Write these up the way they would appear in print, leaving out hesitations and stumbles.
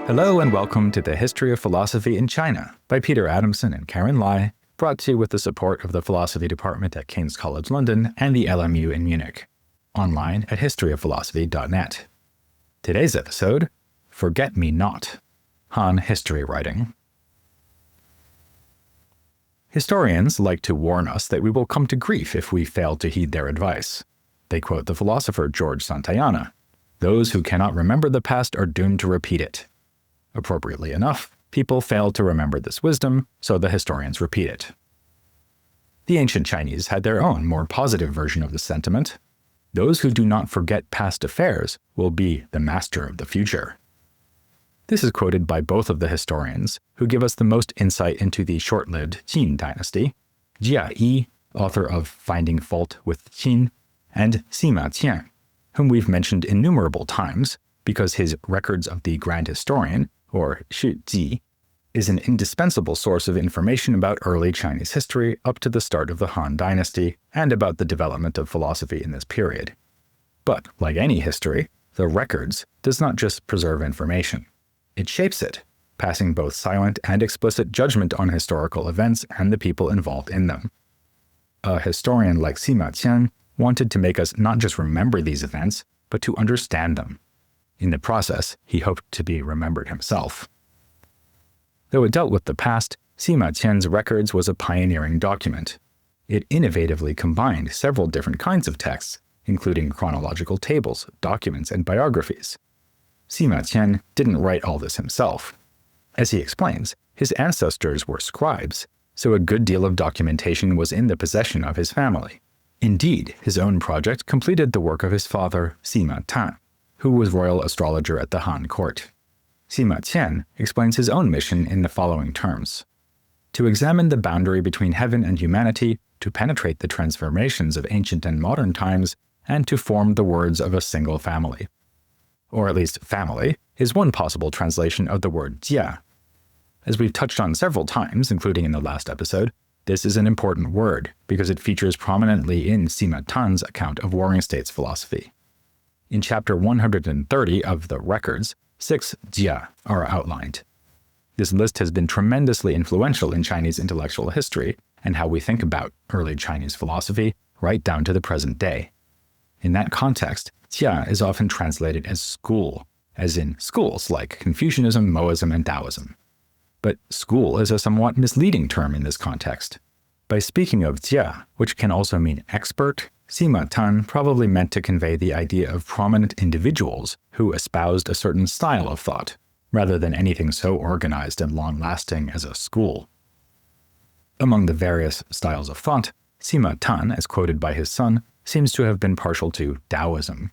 Hello and welcome to the History of Philosophy in China by Peter Adamson and Karen Lai, brought to you with the support of the Philosophy Department at King's College London and the LMU in Munich. Online at historyofphilosophy.net. Today's episode, Forget Me Not, Han History Writing. Historians like to warn us that we will come to grief if we fail to heed their advice. They quote the philosopher George Santayana, "Those who cannot remember the past are doomed to repeat it." Appropriately enough, people fail to remember this wisdom, so the historians repeat it. The ancient Chinese had their own, more positive version of the sentiment. Those who do not forget past affairs will be the master of the future. This is quoted by both of the historians, who give us the most insight into the short-lived Qin dynasty, Jia Yi, author of Finding Fault with Qin, and Sima Qian, whom we've mentioned innumerable times because his Records of the Grand Historian, or Shi Ji, is an indispensable source of information about early Chinese history up to the start of the Han Dynasty and about the development of philosophy in this period. But, like any history, the Records does not just preserve information. It shapes it, passing both silent and explicit judgment on historical events and the people involved in them. A historian like Sima Qian wanted to make us not just remember these events, but to understand them. In the process, he hoped to be remembered himself. Though it dealt with the past, Sima Qian's Records was a pioneering document. It innovatively combined several different kinds of texts, including chronological tables, documents, and biographies. Sima Qian didn't write all this himself. As he explains, his ancestors were scribes, so a good deal of documentation was in the possession of his family. Indeed, his own project completed the work of his father, Sima Tan, who was royal astrologer at the Han court. Sima Qian explains his own mission in the following terms: to examine the boundary between heaven and humanity, to penetrate the transformations of ancient and modern times, and to form the words of a single family. Or at least family is one possible translation of the word jia. As we've touched on several times, including in the last episode, this is an important word because it features prominently in Sima Tan's account of Warring States philosophy. In chapter 130 of the Records, 6 jia are outlined. This list has been tremendously influential in Chinese intellectual history and how we think about early Chinese philosophy right down to the present day. In that context, jia is often translated as school, as in schools like Confucianism, Moism, and Taoism. But school is a somewhat misleading term in this context. By speaking of jia, which can also mean expert, Sima Tan probably meant to convey the idea of prominent individuals who espoused a certain style of thought, rather than anything so organized and long-lasting as a school. Among the various styles of thought, Sima Tan, as quoted by his son, seems to have been partial to Taoism.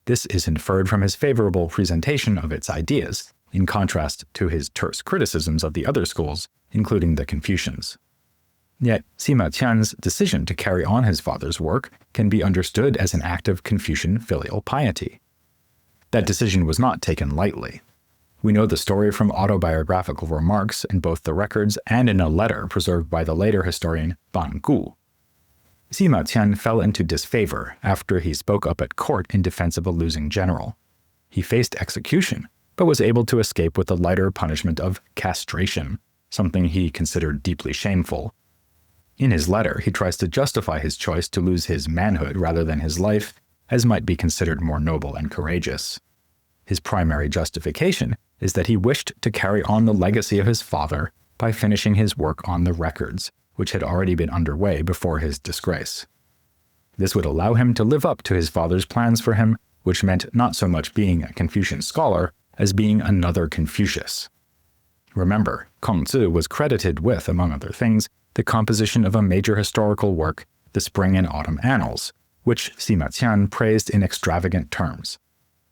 This is inferred from his favorable presentation of its ideas, in contrast to his terse criticisms of the other schools, including the Confucians. Yet, Sima Qian's decision to carry on his father's work can be understood as an act of Confucian filial piety. That decision was not taken lightly. We know the story from autobiographical remarks in both the Records and in a letter preserved by the later historian Ban Gu. Sima Qian fell into disfavor after he spoke up at court in defense of a losing general. He faced execution, but was able to escape with the lighter punishment of castration, something he considered deeply shameful. In his letter, he tries to justify his choice to lose his manhood rather than his life, as might be considered more noble and courageous. His primary justification is that he wished to carry on the legacy of his father by finishing his work on the Records, which had already been underway before his disgrace. This would allow him to live up to his father's plans for him, which meant not so much being a Confucian scholar as being another Confucius. Remember, Kongzi was credited with, among other things, the composition of a major historical work, the Spring and Autumn Annals, which Sima Qian praised in extravagant terms.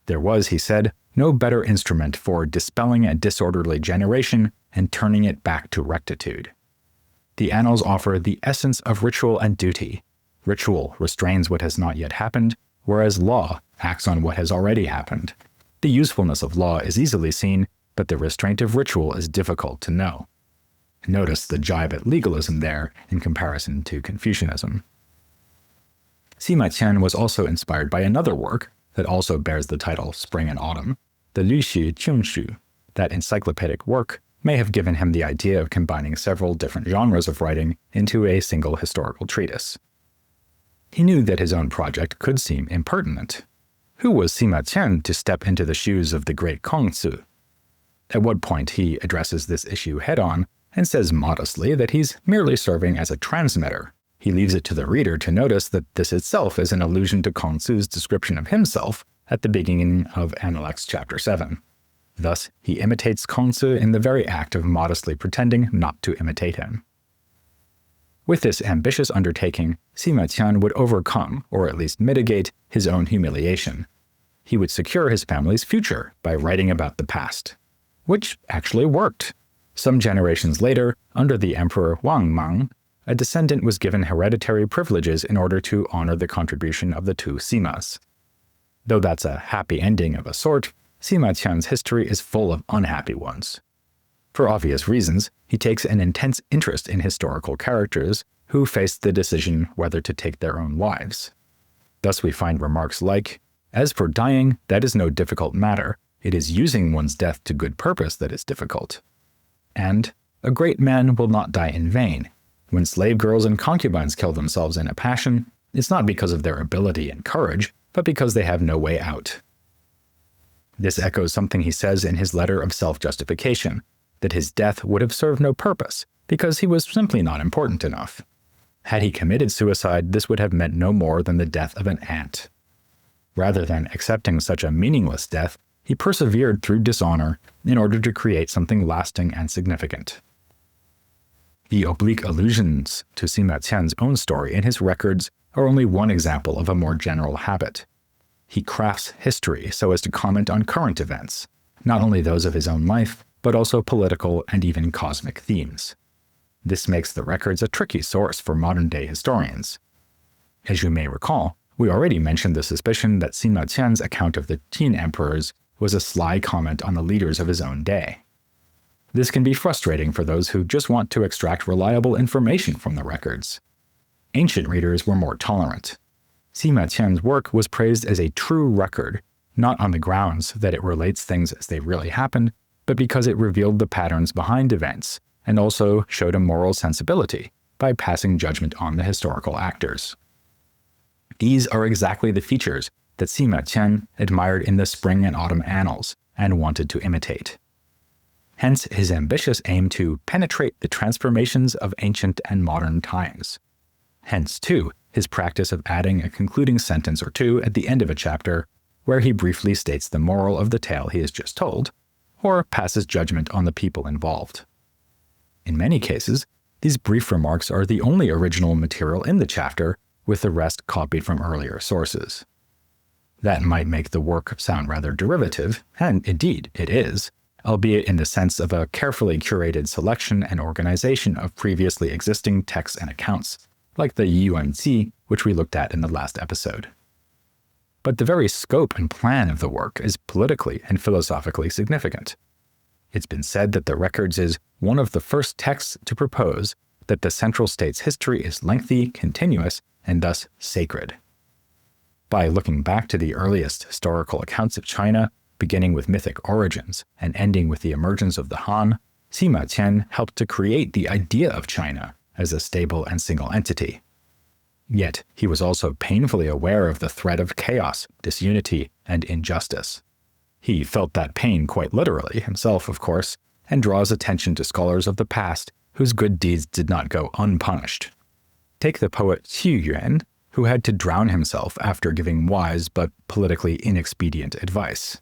There was, he said, no better instrument for dispelling a disorderly generation and turning it back to rectitude. The Annals offer the essence of ritual and duty. Ritual restrains what has not yet happened, whereas law acts on what has already happened. The usefulness of law is easily seen, but the restraint of ritual is difficult to know. Notice the jibe at legalism there in comparison to Confucianism. Sima Qian was also inspired by another work that also bears the title Spring and Autumn, the Lüxi Qingshu. That encyclopedic work may have given him the idea of combining several different genres of writing into a single historical treatise. He knew that his own project could seem impertinent. Who was Sima Qian to step into the shoes of the great Kongzi? At one point he addresses this issue head-on and says modestly that he's merely serving as a transmitter. He leaves it to the reader to notice that this itself is an allusion to Kongzi's description of himself at the beginning of Analects chapter 7. Thus, he imitates Kongzi in the very act of modestly pretending not to imitate him. With this ambitious undertaking, Sima Qian would overcome, or at least mitigate, his own humiliation. He would secure his family's future by writing about the past. Which actually worked. Some generations later, under the Emperor Wang Mang, a descendant was given hereditary privileges in order to honor the contribution of the two Simas. Though that's a happy ending of a sort, Sima Qian's history is full of unhappy ones. For obvious reasons, he takes an intense interest in historical characters who faced the decision whether to take their own lives. Thus we find remarks like, "As for dying, that is no difficult matter. It is using one's death to good purpose that is difficult." And, "A great man will not die in vain. When slave girls and concubines kill themselves in a passion, it's not because of their ability and courage, but because they have no way out." This echoes something he says in his letter of self-justification, that his death would have served no purpose, because he was simply not important enough. Had he committed suicide, this would have meant no more than the death of an ant. Rather than accepting such a meaningless death, he persevered through dishonor in order to create something lasting and significant. The oblique allusions to Sima Qian's own story in his records are only one example of a more general habit. He crafts history so as to comment on current events, not only those of his own life, but also political and even cosmic themes. This makes the records a tricky source for modern-day historians. As you may recall, we already mentioned the suspicion that Sima Qian's account of the Qin emperors was a sly comment on the leaders of his own day. This can be frustrating for those who just want to extract reliable information from the records. Ancient readers were more tolerant. Sima Qian's work was praised as a true record, not on the grounds that it relates things as they really happened, but because it revealed the patterns behind events, and also showed a moral sensibility by passing judgment on the historical actors. These are exactly the features that Sima Qian admired in the Spring and Autumn Annals and wanted to imitate. Hence his ambitious aim to penetrate the transformations of ancient and modern times. Hence, too, his practice of adding a concluding sentence or two at the end of a chapter where he briefly states the moral of the tale he has just told, or passes judgment on the people involved. In many cases, these brief remarks are the only original material in the chapter, with the rest copied from earlier sources. That might make the work sound rather derivative, and indeed it is, albeit in the sense of a carefully curated selection and organization of previously existing texts and accounts, like the Yuanzi, which we looked at in the last episode. But the very scope and plan of the work is politically and philosophically significant. It's been said that the Records is one of the first texts to propose that the central state's history is lengthy, continuous, and thus sacred. By looking back to the earliest historical accounts of China, beginning with mythic origins and ending with the emergence of the Han, Sima Qian helped to create the idea of China as a stable and single entity. Yet, he was also painfully aware of the threat of chaos, disunity, and injustice. He felt that pain quite literally himself, of course, and draws attention to scholars of the past whose good deeds did not go unpunished. Take the poet Qu Yuan, who had to drown himself after giving wise but politically inexpedient advice.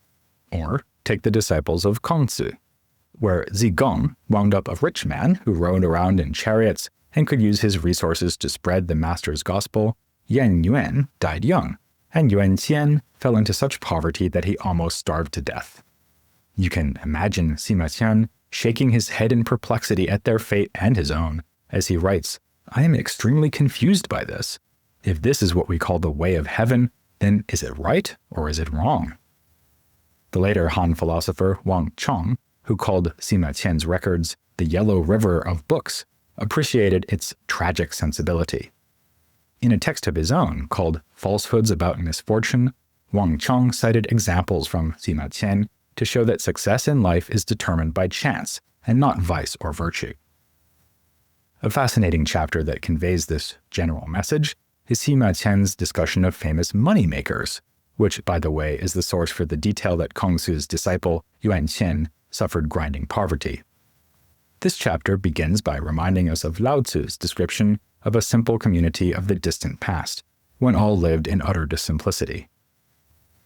Or take the disciples of Kongzi, where Zigong wound up a rich man who rode around in chariots and could use his resources to spread the master's gospel. Yan Yuan died young, and Yuan Qian fell into such poverty that he almost starved to death. You can imagine Sima Qian shaking his head in perplexity at their fate and his own, as he writes, "I am extremely confused by this. If this is what we call the way of heaven, then is it right or is it wrong?" The later Han philosopher Wang Chong, who called Sima Qian's records the yellow river of books, appreciated its tragic sensibility. In a text of his own called Falsehoods About Misfortune, Wang Cheng cited examples from Sima Qian to show that success in life is determined by chance and not vice or virtue. A fascinating chapter that conveys this general message is Sima Qian's discussion of famous money makers, which, by the way, is the source for the detail that Kongsu's disciple Yuan Qian suffered grinding poverty. This chapter begins by reminding us of Lao Tzu's description of a simple community of the distant past, when all lived in utter simplicity.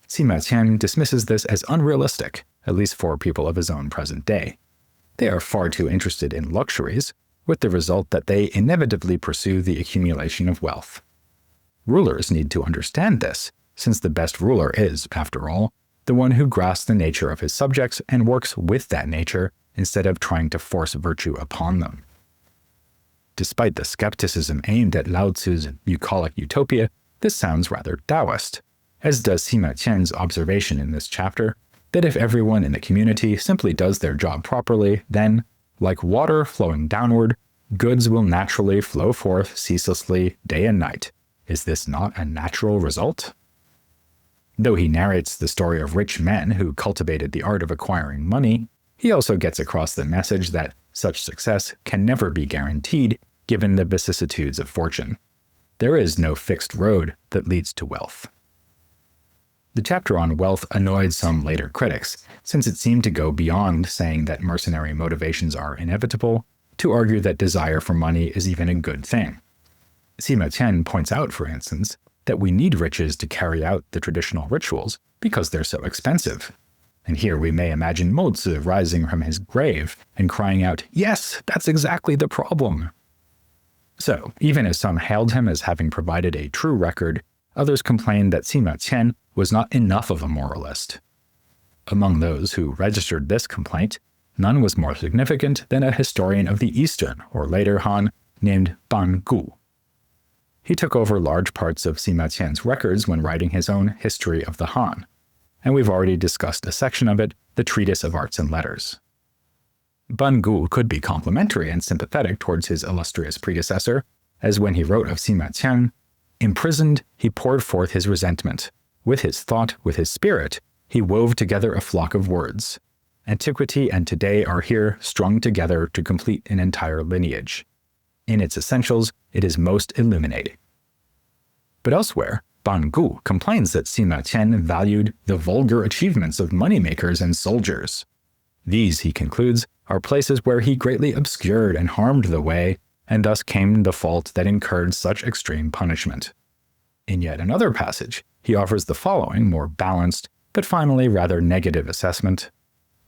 Sima Qian dismisses this as unrealistic, at least for people of his own present day. They are far too interested in luxuries, with the result that they inevitably pursue the accumulation of wealth. Rulers need to understand this, since the best ruler is, after all, the one who grasps the nature of his subjects and works with that nature instead of trying to force virtue upon them. Despite the skepticism aimed at Lao Tzu's bucolic utopia, this sounds rather Taoist, as does Sima Qian's observation in this chapter that if everyone in the community simply does their job properly, then, like water flowing downward, goods will naturally flow forth ceaselessly day and night. Is this not a natural result? Though he narrates the story of rich men who cultivated the art of acquiring money, he also gets across the message that such success can never be guaranteed given the vicissitudes of fortune. There is no fixed road that leads to wealth. The chapter on wealth annoyed some later critics, since it seemed to go beyond saying that mercenary motivations are inevitable to argue that desire for money is even a good thing. Sima Qian points out, for instance, that we need riches to carry out the traditional rituals because they're so expensive. And here we may imagine Mo Tzu rising from his grave and crying out, "Yes, that's exactly the problem." So, even as some hailed him as having provided a true record, others complained that Sima Qian was not enough of a moralist. Among those who registered this complaint, none was more significant than a historian of the Eastern, or later Han, named Ban Gu. He took over large parts of Sima Qian's records when writing his own History of the Han, and we've already discussed a section of it, the Treatise of Arts and Letters. Ban Gu could be complimentary and sympathetic towards his illustrious predecessor, as when he wrote of Sima Qian, "Imprisoned, he poured forth his resentment. With his thought, with his spirit, he wove together a flock of words. Antiquity and today are here strung together to complete an entire lineage. In its essentials, it is most illuminating." But elsewhere, Ban Gu complains that Sima Qian valued the vulgar achievements of moneymakers and soldiers. These, he concludes, are places where he greatly obscured and harmed the way, and thus came the fault that incurred such extreme punishment. In yet another passage, he offers the following more balanced, but finally rather negative assessment.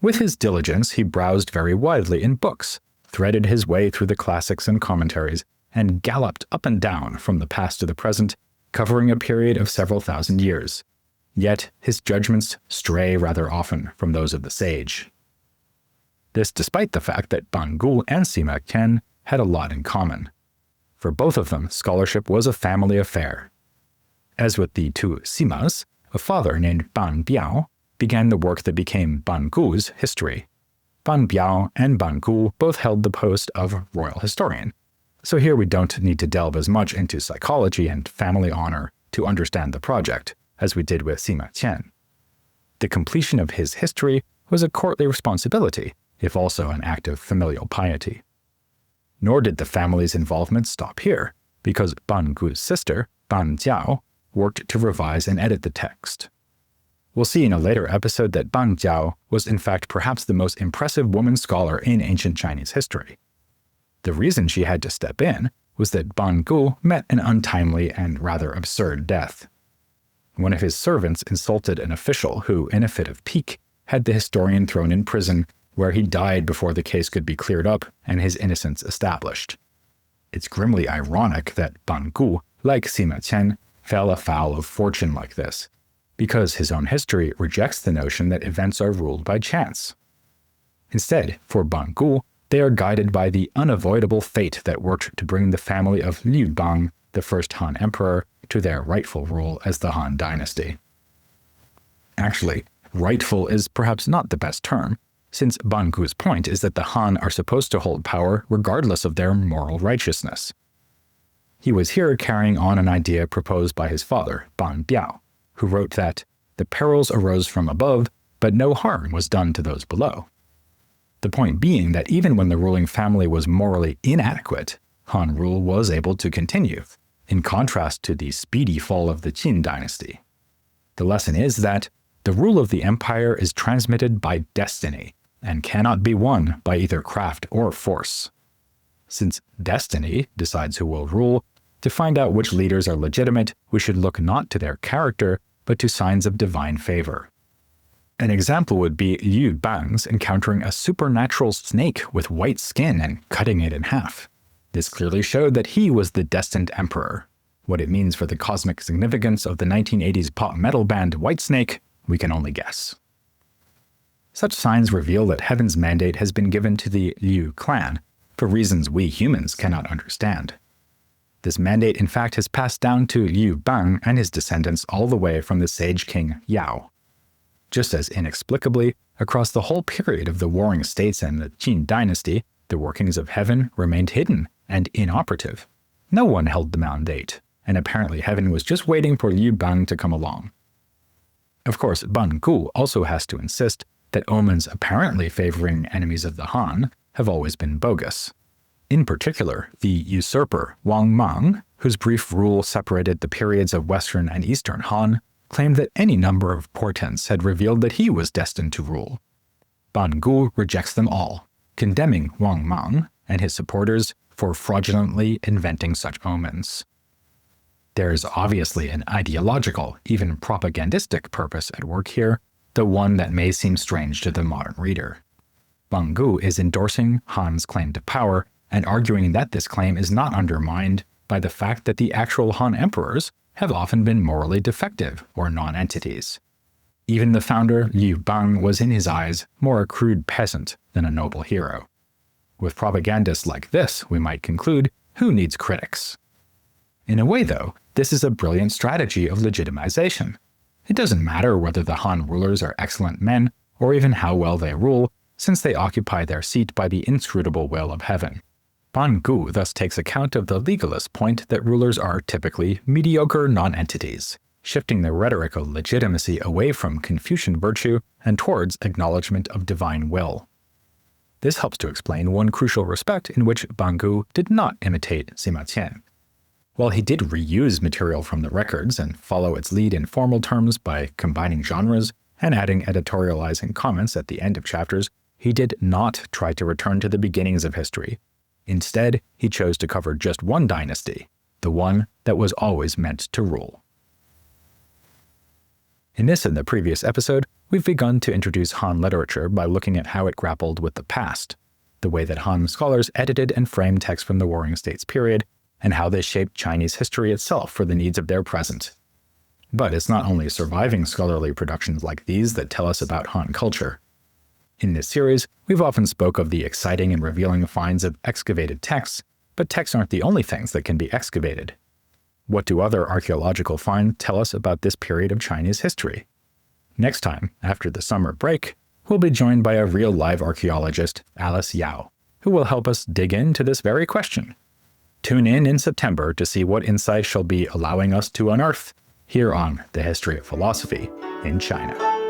With his diligence, he browsed very widely in books, threaded his way through the classics and commentaries, and galloped up and down from the past to the present, covering a period of several thousand years. Yet his judgments stray rather often from those of the sage. This despite the fact that Ban Gu and Sima Qian had a lot in common. For both of them, scholarship was a family affair. As with the two Simas, a father named Ban Biao began the work that became Ban Gu's history. Ban Biao and Ban Gu both held the post of royal historian, so here we don't need to delve as much into psychology and family honor to understand the project, as we did with Sima Qian. The completion of his history was a courtly responsibility, if also an act of familial piety. Nor did the family's involvement stop here, because Ban Gu's sister, Ban Jiao, worked to revise and edit the text. We'll see in a later episode that Ban Jiao was in fact perhaps the most impressive woman scholar in ancient Chinese history. The reason she had to step in was that Ban Gu met an untimely and rather absurd death. One of his servants insulted an official who, in a fit of pique, had the historian thrown in prison, where he died before the case could be cleared up and his innocence established. It's grimly ironic that Ban Gu, like Sima Qian, fell afoul of fortune like this, because his own history rejects the notion that events are ruled by chance. Instead, for Ban Gu, they are guided by the unavoidable fate that worked to bring the family of Liu Bang, the first Han emperor, to their rightful rule as the Han dynasty. Actually, rightful is perhaps not the best term, since Ban Gu's point is that the Han are supposed to hold power regardless of their moral righteousness. He was here carrying on an idea proposed by his father, Ban Biao, who wrote that the perils arose from above, but no harm was done to those below. The point being that even when the ruling family was morally inadequate, Han rule was able to continue, in contrast to the speedy fall of the Qin dynasty. The lesson is that the rule of the empire is transmitted by destiny and cannot be won by either craft or force. Since destiny decides who will rule, to find out which leaders are legitimate, we should look not to their character, but to signs of divine favor. An example would be Yu Bang's encountering a supernatural snake with white skin and cutting it in half. This clearly showed that he was the destined emperor. What it means for the cosmic significance of the 1980s pop metal band Whitesnake, we can only guess. Such signs reveal that heaven's mandate has been given to the Liu clan, for reasons we humans cannot understand. This mandate in fact has passed down to Liu Bang and his descendants all the way from the sage king Yao. Just as inexplicably, across the whole period of the Warring States and the Qin dynasty, the workings of heaven remained hidden and inoperative. No one held the mandate, and apparently heaven was just waiting for Liu Bang to come along. Of course, Ban Gu also has to insist that omens apparently favoring enemies of the Han have always been bogus. In particular, the usurper Wang Mang, whose brief rule separated the periods of Western and Eastern Han, claimed that any number of portents had revealed that he was destined to rule. Ban Gu rejects them all, condemning Wang Mang and his supporters for fraudulently inventing such omens. There is obviously an ideological, even propagandistic purpose at work here, though one that may seem strange to the modern reader. Ban Gu is endorsing Han's claim to power and arguing that this claim is not undermined by the fact that the actual Han emperors have often been morally defective or non-entities. Even the founder, Liu Bang, was in his eyes more a crude peasant than a noble hero. With propagandists like this, we might conclude, who needs critics? In a way, though, this is a brilliant strategy of legitimization. It doesn't matter whether the Han rulers are excellent men or even how well they rule, since they occupy their seat by the inscrutable will of heaven. Ban Gu thus takes account of the legalist point that rulers are typically mediocre non-entities, shifting the rhetoric of legitimacy away from Confucian virtue and towards acknowledgement of divine will. This helps to explain one crucial respect in which Ban Gu did not imitate Sima Qian. While he did reuse material from the records and follow its lead in formal terms by combining genres and adding editorializing comments at the end of chapters, he did not try to return to the beginnings of history. Instead, he chose to cover just one dynasty, the one that was always meant to rule. In this and the previous episode, we've begun to introduce Han literature by looking at how it grappled with the past, the way that Han scholars edited and framed texts from the Warring States period, and how they shaped Chinese history itself for the needs of their present. But it's not only surviving scholarly productions like these that tell us about Han culture. In this series, we've often spoke of the exciting and revealing finds of excavated texts, but texts aren't the only things that can be excavated. What do other archaeological finds tell us about this period of Chinese history? Next time, after the summer break, we'll be joined by a real live archaeologist, Alice Yao, who will help us dig into this very question. Tune in September to see what insights she'll be allowing us to unearth here on The History of Philosophy in China.